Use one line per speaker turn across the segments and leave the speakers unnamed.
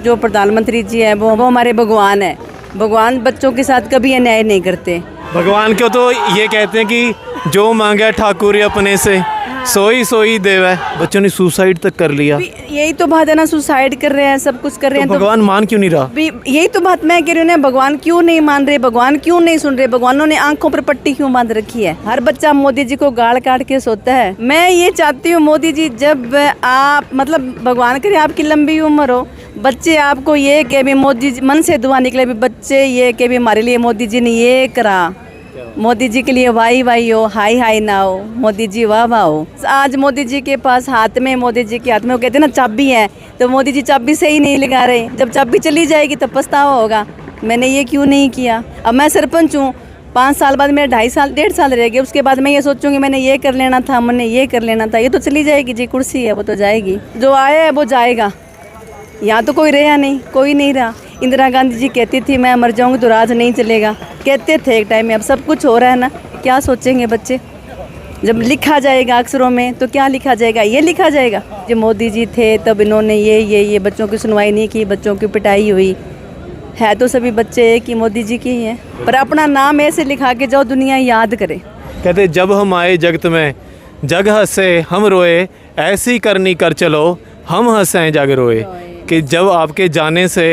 जो प्रधानमंत्री जी हैं वो हमारे भगवान है। भगवान बच्चों के साथ कभी अन्याय नहीं करते।
भगवान क्यों तो ये कहते हैं कि जो मांगे ठाकुर अपने से सोई सोई देवे। बच्चों ने सुसाइड तक कर लिया।
यही तो बात है ना, सुसाइड कर रहे हैं, सब कुछ कर रहे हैं।
भगवान मान क्यों नहीं रहा?
यही तो बात मैं कह रही हूँ ना, भगवान क्यों नहीं मान रहे, भगवान क्यों नहीं सुन रहे, भगवानों ने आंखों पर पट्टी क्यों बांध रखी है। हर बच्चा मोदी जी को गाल काट के सोता है। मैं ये चाहती हूँ मोदी जी, जब आप मतलब भगवान करे आपकी लंबी उम्र हो, बच्चे आपको ये कहे भी मोदी जी, मन से दुआ निकले भी बच्चे ये कहे भी हमारे लिए मोदी जी ने ये करा, मोदी जी के लिए वाई वाई हो, हाई हाई ना हो, मोदी जी वाह वाह हो। आज मोदी जी के पास हाथ में, मोदी जी के हाथ में वो कहते हैं ना चाबी है, तो मोदी जी चाबी से ही नहीं लगा रहे। जब चाबी चली जाएगी तब पछतावा होगा, मैंने ये क्यों नहीं किया। अब मैं सरपंच हूँ, 5 साल बाद मेरे 1.5 साल रह गए, उसके बाद मैं ये सोचूंगी मैंने ये कर लेना था, मैंने ये कर लेना था। ये तो चली जाएगी जी, कुर्सी है वो तो जाएगी, जो आया है वो जाएगा। यहाँ तो कोई रहा नहीं, कोई नहीं रहा। इंदिरा गांधी जी कहती थी मैं मर जाऊंगी तो राज नहीं चलेगा, कहते थे एक टाइम में। अब सब कुछ हो रहा है ना, क्या सोचेंगे बच्चे। जब लिखा जाएगा अक्षरों में तो क्या लिखा जाएगा, ये लिखा जाएगा जो मोदी जी थे तब इन्होंने ये बच्चों की सुनवाई नहीं की, बच्चों की पिटाई हुई है। तो सभी बच्चे एक ही मोदी जी के ही हैं, पर अपना नाम ऐसे लिखा के जाओ दुनिया याद करे।
कहते जब हम आए जगत में जग हंसे हम रोए, ऐसी करनी कर चलो हम हंसें जग रोए। कि जब आपके जाने से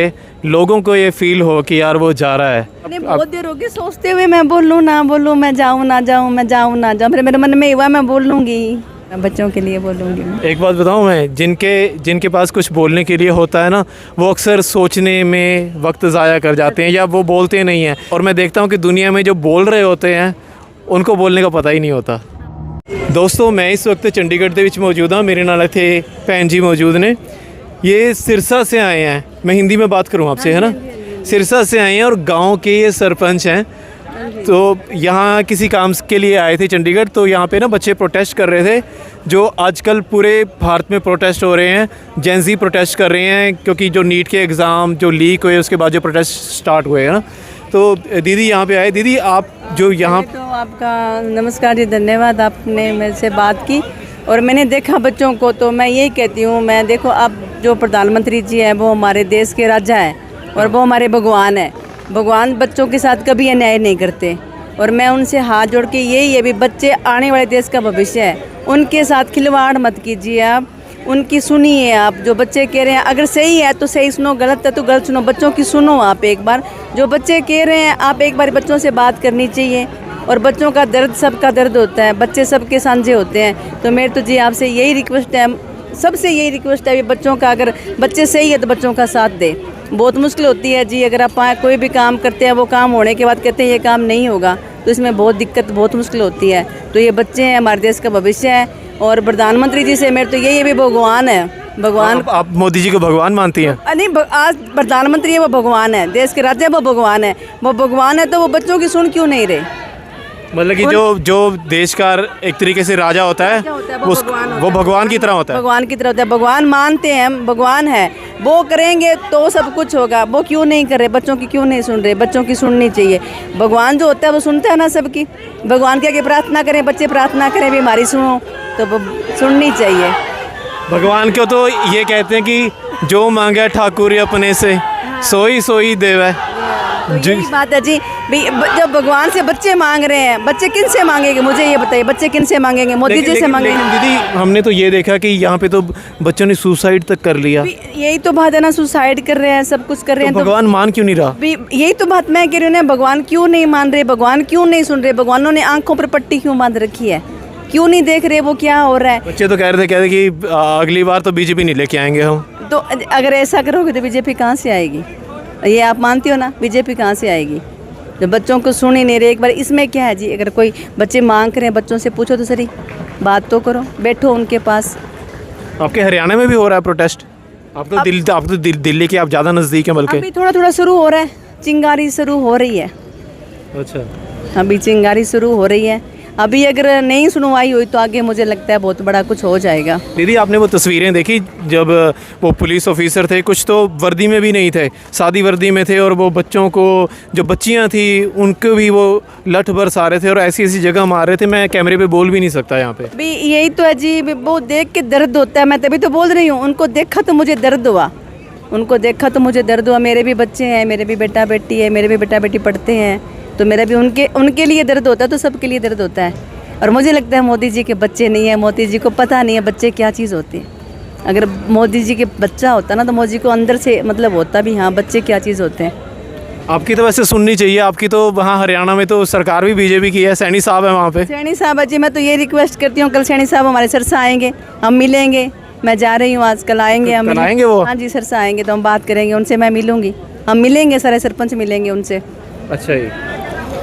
लोगों को ये फील हो कि यार वो जा रहा है।
बहुत देर होगी सोचते हुए मैं बोलूँ ना बोलूँ, मैं जाऊँ ना जाऊँ, मैं जाऊँ ना जाऊँ, मेरे मन में हुआ मैं बोल लूँगी, मैं बच्चों के लिए बोलूँगी।
एक बात बताऊँ मैं, जिनके पास कुछ बोलने के लिए होता है ना, वो अक्सर सोचने में वक्त ज़ाया कर जाते हैं या वो बोलते नहीं हैं। और मैं देखता हूँ कि दुनिया में जो बोल रहे होते हैं उनको बोलने का पता ही नहीं होता। दोस्तों मैं इस वक्त चंडीगढ़ ਦੇ ਵਿੱਚ मौजूद हाँ, मेरे नाल इत्थे भैन जी मौजूद ने। ये सिरसा से आए हैं, मैं हिंदी में बात करूँ आपसे, है ना। सिरसा से आए हैं और गांव के ये सरपंच हैं। तो यहाँ किसी काम के लिए आए थे चंडीगढ़। तो यहाँ पे ना बच्चे प्रोटेस्ट कर रहे थे, जो आजकल पूरे भारत में प्रोटेस्ट हो रहे हैं। जेंजी प्रोटेस्ट कर रहे हैं क्योंकि जो नीट के एग्ज़ाम जो लीक हुए उसके बाद जो प्रोटेस्ट स्टार्ट हुए हैं ना। तो दीदी यहाँ पे आए। दीदी आप जो यहाँ
तो आपका नमस्कार जी, धन्यवाद आपने मेरे से बात की। और मैंने देखा बच्चों को, तो मैं यही कहती हूँ, मैं देखो अब जो प्रधानमंत्री जी हैं वो हमारे देश के राजा हैं और वो हमारे भगवान हैं। भगवान बच्चों के साथ कभी अन्याय नहीं करते। और मैं उनसे हाथ जोड़ के यही है भी बच्चे आने वाले देश का भविष्य है, उनके साथ खिलवाड़ मत कीजिए आप, उनकी सुनिए आप। जो बच्चे कह रहे हैं अगर सही है तो सही सुनो, गलत है तो गलत सुनो, बच्चों की सुनो आप एक बार। जो बच्चे कह रहे हैं आप एक बार बच्चों से बात करनी चाहिए। और बच्चों का दर्द सबका दर्द होता है, बच्चे सबके साझे होते हैं। तो मेरे तो जी आपसे यही रिक्वेस्ट है, सबसे यही रिक्वेस्ट है कि बच्चों का, अगर बच्चे सही है तो बच्चों का साथ दे। बहुत मुश्किल होती है जी, अगर आप कोई भी काम करते हैं वो काम होने के बाद कहते हैं ये काम नहीं होगा, तो इसमें बहुत दिक्कत, बहुत मुश्किल होती है। तो ये बच्चे हैं, हमारे देश का भविष्य है। और प्रधानमंत्री जी से मेरे तो यही है भी भगवान है, भगवान।
आप मोदी जी को भगवान मानती हैं?
नहीं, आज प्रधानमंत्री है वो भगवान है, देश के राजा वो भगवान है। वो भगवान है तो वो बच्चों की सुन क्यों नहीं रहे।
मतलब कि जो देश का एक तरीके से राजा होता है वो भगवान की तरह होता है।
भगवान की तरह होता है। भगवान मानते हैं हम, भगवान है, वो करेंगे तो सब कुछ होगा। वो क्यों नहीं कर रहे, बच्चों की क्यों नहीं सुन रहे। बच्चों की सुननी चाहिए। भगवान जो होता है वो सुनता है ना सबकी। भगवान के आगे प्रार्थना करें, बच्चे प्रार्थना करें भी हमारी सुनो, तो वो सुननी चाहिए।
भगवान क्यों तो ये कहते हैं कि जो मांगे ठाकुर अपने से सोई सोई देवे।
यही बात है जी, जब भगवान से बच्चे मांग रहे हैं, बच्चे किन से मांगेंगे मुझे ये बताइए, बच्चे किन से मांगेंगे, मोदी जी से मांगेंगे।
दीदी हमने तो ये देखा कि यहाँ पे तो बच्चों ने सुसाइड तक कर लिया।
यही तो बात है ना, सुसाइड कर रहे हैं, सब कुछ कर रहे हैं।
तो भगवान मान क्यों नहीं रहा?
यही तो बात मैं कह रही हूँ ना, भगवान क्यों नहीं मान रहे, भगवान क्यों नहीं सुन रहे, भगवानों ने आंखों पर पट्टी क्यों बांध रखी है, क्यों नहीं देख रहे वो क्या हो रहा है।
बच्चे तो कह रहे थे कि अगली बार तो बीजेपी नहीं लेके आएंगे हम।
तो अगर ऐसा करोगे तो बीजेपी कहाँ से आएगी, ये आप मानती हो ना, बीजेपी कहाँ से आएगी जब बच्चों को सुन ही नहीं रहे। एक बार इसमें क्या है जी, अगर कोई बच्चे मांग रहे हैं, बच्चों से पूछो तो सही, बात तो करो, बैठो उनके पास।
आपके हरियाणा में भी हो रहा है प्रोटेस्ट? आप तो दिल्ली के आप ज़्यादा नज़दीक हैं बल्कि।
अभी थोड़ा थोड़ा शुरू हो रहा है, चिंगारी शुरू हो रही है।
अच्छा,
अभी चिंगारी शुरू हो रही है। अभी अगर नहीं सुनवाई हुई तो आगे मुझे लगता है बहुत बड़ा कुछ हो जाएगा।
दीदी आपने वो तस्वीरें देखी जब वो पुलिस ऑफिसर थे, कुछ तो वर्दी में भी नहीं थे, सादी वर्दी में थे, और वो बच्चों को, जो बच्चियां थी उनको भी वो लठ बरसा रहे थे और ऐसी ऐसी जगह मार रहे थे। मैं कैमरे पे बोल भी नहीं सकता यहाँ पे।
भी यही तो है जी, वो देख के दर्द होता है। मैं तभी तो बोल रही हूँ, उनको देखा तो मुझे दर्द हुआ, उनको देखा तो मुझे दर्द हुआ। मेरे भी बच्चे हैं, मेरे भी बेटा बेटी है, मेरे भी बेटा बेटी पढ़ते हैं, तो मेरा भी उनके लिए दर्द होता है, तो सबके लिए दर्द होता है। और मुझे लगता है मोदी जी के बच्चे नहीं है, मोदी जी को पता नहीं है बच्चे क्या चीज़ होती है। अगर मोदी जी के बच्चा होता ना तो मोदी जी को अंदर से मतलब होता भी हाँ बच्चे क्या चीज़ होते हैं।
आपकी तो वैसे सुननी चाहिए, आपकी तो वहाँ हरियाणा में तो सरकार भी बीजेपी की है, सैनी साहब है वहाँ पे।
सैनी साहब जी, मैं तो ये रिक्वेस्ट करती हूँ, कल सैनी साहब हमारे सरसा आएंगे, हम मिलेंगे। मैं जा रही हूँ आज, कल आएंगे हम।
कल आएंगे वो?
हाँ जी, सरसा आएंगे तो हम बात करेंगे उनसे, मैं मिलूँगी, हम मिलेंगे, सारे सरपंच मिलेंगे उनसे।
अच्छा जी।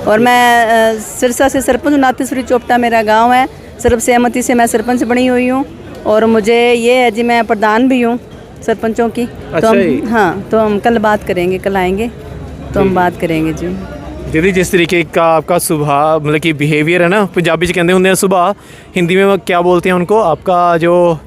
और मैं सिरसा से सरपंच, नाथेश्वरी चोपटा मेरा गांव है, सर्वसहमति से मैं सरपंच बनी हुई हूँ। और मुझे ये है जी, मैं प्रधान भी हूँ सरपंचों की। तो हम हाँ, तो हम कल बात करेंगे, कल आएंगे तो हम बात करेंगे जी।
दीदी, जिस तरीके का आपका सुभाव मतलब कि बिहेवियर है ना, पंजाबी च कहते होंगे सुभाव, हिंदी में वो क्या बोलते हैं उनको, आपका जो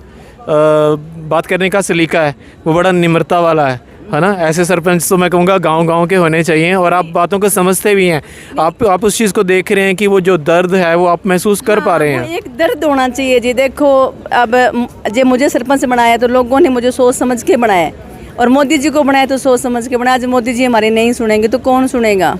बात करने का सलीका है वो बड़ा निम्रता वाला है ना। ऐसे सरपंच तो मैं कहूँगा गांव-गांव के होने चाहिए, और आप बातों को समझते भी हैं। आप उस चीज़ को देख रहे हैं कि वो जो दर्द है वो आप महसूस कर पा रहे हैं।
एक दर्द होना चाहिए जी। देखो, अब जब मुझे सरपंच बनाया तो लोगों ने मुझे सोच समझ के बनाया, और मोदी जी को बनाया तो सोच समझ के बनाया। आज मोदी जी हमारी नहीं सुनेंगे तो कौन सुनेगा?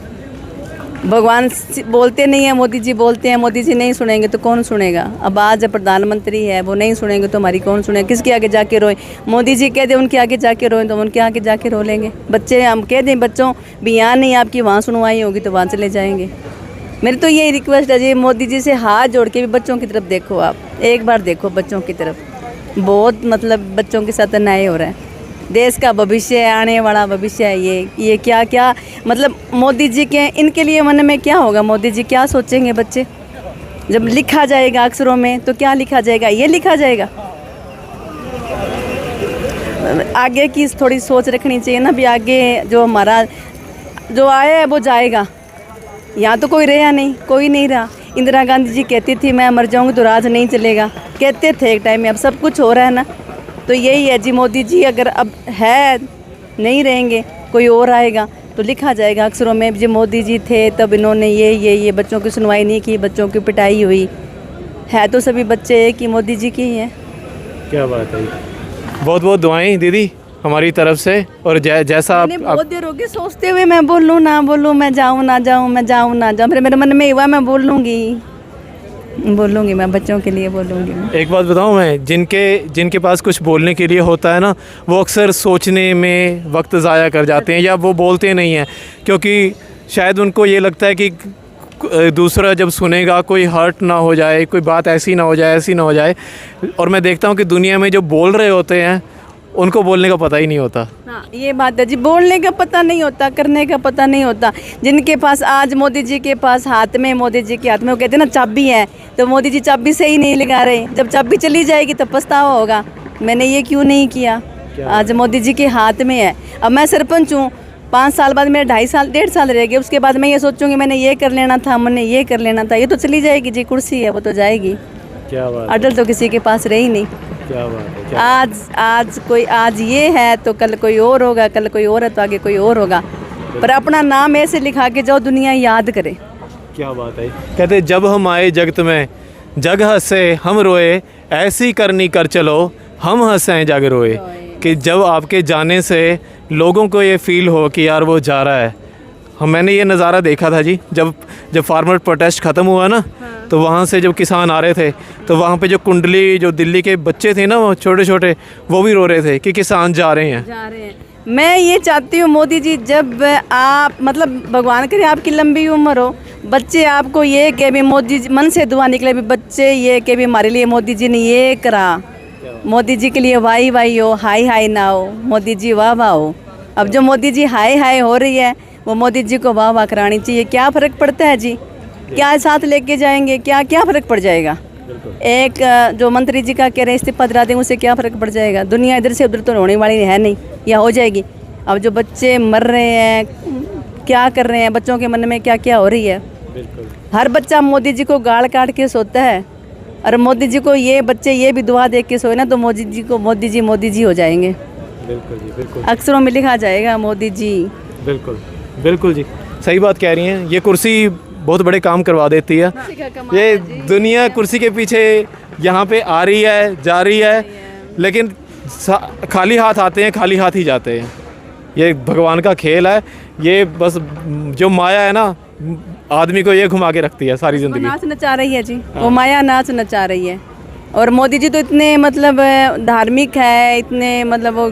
भगवान बोलते नहीं है, मोदी जी बोलते हैं, मोदी जी नहीं सुनेंगे तो कौन सुनेगा? अब आज प्रधानमंत्री है, वो नहीं सुनेंगे तो हमारी कौन सुनेगा? किसके आगे जाके रोए? मोदी जी कह दे उनके आगे जाके रोए तो उनके आगे जाके रो लेंगे। बच्चे हम कह दें बच्चों भी यहाँ नहीं, आपकी वहाँ सुनवाई होगी तो वहाँ चले जाएंगे। मेरी तो यही रिक्वेस्ट है जी, मोदी जी से हाथ जोड़ के भी बच्चों की तरफ देखो, आप एक बार देखो बच्चों की तरफ। बहुत मतलब बच्चों के साथ अन्याय हो रहा है। देश का भविष्य है, आने वाला भविष्य है ये क्या क्या मतलब मोदी जी के, इनके लिए मन में क्या होगा? मोदी जी क्या सोचेंगे बच्चे? जब लिखा जाएगा अक्षरों में तो क्या लिखा जाएगा? ये लिखा जाएगा। आगे की थोड़ी सोच रखनी चाहिए ना, भी आगे जो हमारा जो आया है वो जाएगा। यहाँ तो कोई रहा नहीं, कोई नहीं रहा। इंदिरा गांधी जी कहती थी मैं मर जाऊँगी तो राज नहीं चलेगा, कहते थे एक टाइम में। अब सब कुछ हो रहा है ना, तो यही है जी। मोदी जी अगर अब है नहीं रहेंगे, कोई और आएगा तो लिखा जाएगा अक्षरों में, जो मोदी जी थे तब इन्होंने ये बच्चों की सुनवाई नहीं की, बच्चों की पिटाई हुई है। तो सभी बच्चे एक ही मोदी जी के ही हैं।
क्या बात है। बहुत बहुत दुआएं दीदी हमारी तरफ से। और जैसा
मैंने बहुत देर हो गई सोचते हुए, मैं बोलूँ ना बोलूँ, मैं जाऊँ ना जाऊँ, मैं जाऊँ ना जाऊँ, फिर मेरे मन में हुआ मैं बोलूँगी, मैं बच्चों के लिए बोलूँगी।
एक बात बताऊं, मैं जिनके पास कुछ बोलने के लिए होता है ना, वो अक्सर सोचने में वक्त ज़ाया कर जाते हैं, या वो बोलते नहीं हैं, क्योंकि शायद उनको ये लगता है कि दूसरा जब सुनेगा कोई हर्ट ना हो जाए, कोई बात ऐसी ना हो जाए। और मैं देखता हूं कि दुनिया में जो बोल रहे होते हैं उनको बोलने का पता ही नहीं होता।
हाँ, ये बात है जी, बोलने का पता नहीं होता, करने का पता नहीं होता। जिनके पास आज मोदी जी के पास हाथ में, मोदी जी के हाथ में वो कहते हैं ना चाबी है, तो मोदी जी चाबी से ही नहीं लगा रहे। जब चाबी चली जाएगी तो पछतावा होगा, मैंने ये क्यों नहीं किया। आज मोदी जी के हाथ में है। अब मैं सरपंच हूँ, 5 साल बाद मेरे 1.5 साल रह गए, उसके बाद मैं ये सोचूंगी मैंने ये कर लेना था, मैंने ये कर लेना था। ये तो चली जाएगी जी, कुर्सी है वो तो जाएगी।
क्या बात,
अटल तो किसी के पास रही नहीं।
क्या बात है।
आज ये है तो कल कोई और होगा, कल कोई और है तो आगे कोई और होगा। पर अपना नाम ऐसे लिखा के जाओ दुनिया याद करे।
क्या बात है। कहते जब हम आए जगत में जग हंसे हम रोए, ऐसी करनी कर चलो हम हंसें जग रोए। कि जब आपके जाने से लोगों को ये फील हो कि यार वो जा रहा है। मैंने ये नज़ारा देखा था जी, जब फार्मर प्रोटेस्ट ख़त्म हुआ ना, तो वहाँ से जब किसान आ रहे थे तो वहाँ पे जो कुंडली, जो दिल्ली के बच्चे थे ना, वो छोटे छोटे, वो भी रो रहे थे कि किसान जा रहे हैं।
मैं ये चाहती हूँ मोदी जी, जब आप मतलब भगवान करे आपकी लंबी उम्र हो, बच्चे आपको ये कहे भी मोदी जी, मन से दुआ निकले भी बच्चे ये कहे भी हमारे लिए मोदी जी ने ये करा, मोदी जी के लिए वाई वाई हो, हाई हाई ना हो, मोदी जी वाह वाह हो। अब जो मोदी जी हाई हाई हो रही है वो मोदी जी को वाह वाह करानी चाहिए। क्या फ़र्क पड़ता है जी, क्या साथ लेके जाएंगे, क्या क्या फ़र्क पड़ जाएगा। एक जो मंत्री जी का कह रहे हैं इस्तीफा दिला दें, उससे क्या फ़र्क पड़ जाएगा। दुनिया इधर से उधर तो होने वाली है नहीं, या हो जाएगी। अब जो बच्चे मर रहे हैं, क्या कर रहे हैं, बच्चों के मन में क्या क्या हो रही है। हर बच्चा मोदी जी को गाल काट के सोता है, और मोदी जी को ये बच्चे ये भी दुआ दे के सोए ना तो मोदी जी हो जाएंगे।
बिल्कुल जी, बिल्कुल
अक्षरों में लिखा जाएगा मोदी जी।
बिल्कुल बिल्कुल जी, सही बात कह रही हैं। ये कुर्सी बहुत बड़े काम करवा देती है। ये दुनिया कुर्सी के पीछे यहाँ पे आ रही है, जा रही है, लेकिन खाली हाथ आते हैं, खाली हाथ ही जाते हैं। ये भगवान का खेल है। ये बस जो माया है ना, आदमी को ये घुमा के रखती है सारी
वो
ज़िंदगी।
नाच नचा रही है जी, वो माया नाच नचा रही है। और मोदी जी तो इतने मतलब धार्मिक है, इतने मतलब वो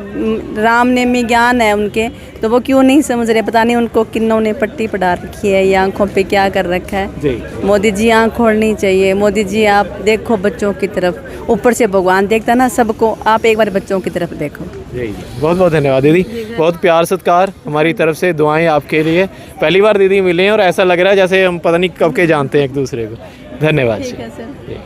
राम नेमी ज्ञान है उनके, तो वो क्यों नहीं समझ रहे? पता नहीं उनको किन्नों ने पट्टी पढ़ा रखी है या आंखों पे क्या कर रखा है।
जी
मोदी जी आंख खोलनी चाहिए। मोदी जी आप देखो बच्चों की तरफ, ऊपर से भगवान देखता ना सबको, आप एक बार बच्चों की तरफ देखो।
जी बहुत बहुत धन्यवाद दीदी, बहुत प्यार सत्कार हमारी तरफ से, दुआएं आपके लिए। पहली बार दीदी मिले हैं और ऐसा लग रहा है जैसे हम पता नहीं कब के जानते हैं एक दूसरे को। धन्यवाद
ठीक
जी।
है सर।
जी।